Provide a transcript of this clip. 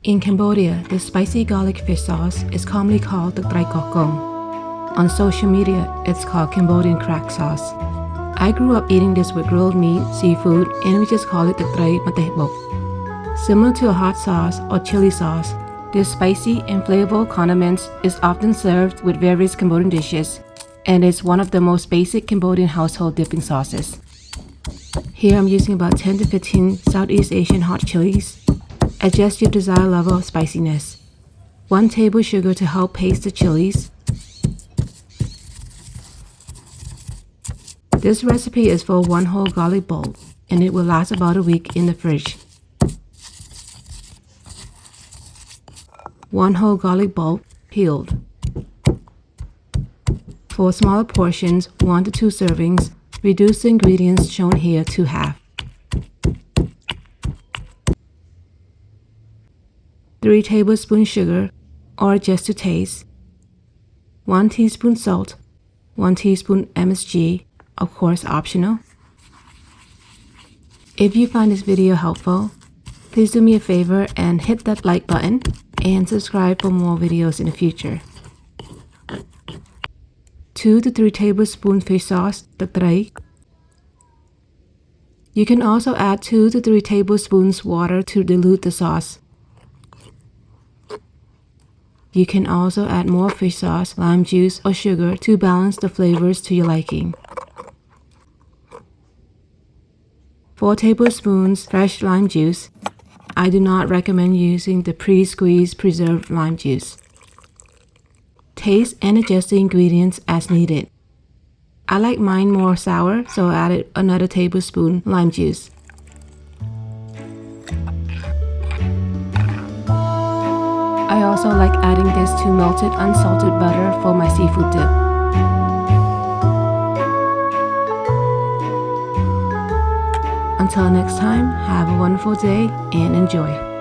In Cambodia, the spicy garlic fish sauce is commonly called Tirk Trey Koh. On social media, it's called Cambodian crack sauce. I grew up eating this with grilled meat, seafood, and we just call it Tirk Trey mtas. Similar to a hot sauce or chili sauce, this spicy and flavorful condiment is often served with various Cambodian dishes, and is one of the most basic Cambodian household dipping sauces. Here I'm using about 10 to 15 Southeast Asian hot chilies. Adjust your desired level of spiciness. 1 table sugar to help paste the chilies. This recipe is for 1 whole garlic bulb, and it will last about a week in the fridge. 1 whole garlic bulb, peeled. For smaller portions, 1 to 2 servings, reduce the ingredients shown here to half. 3 tablespoons sugar, or adjust to taste. 1 teaspoon salt. 1 teaspoon MSG, of course optional. If you find this video helpful, please do me a favor and hit that like button and subscribe for more videos in the future. 2 to 3 tablespoons fish sauce, Tirk Trey. You can also add 2 to 3 tablespoons water to dilute the sauce. You can also add more fish sauce, lime juice, or sugar to balance the flavors to your liking. 4 tablespoons fresh lime juice. I do not recommend using the pre-squeezed preserved lime juice. Taste and adjust the ingredients as needed. I like mine more sour, so I added another tablespoon lime juice. I also like adding this to melted unsalted butter for my seafood dip. Until next time, have a wonderful day and enjoy.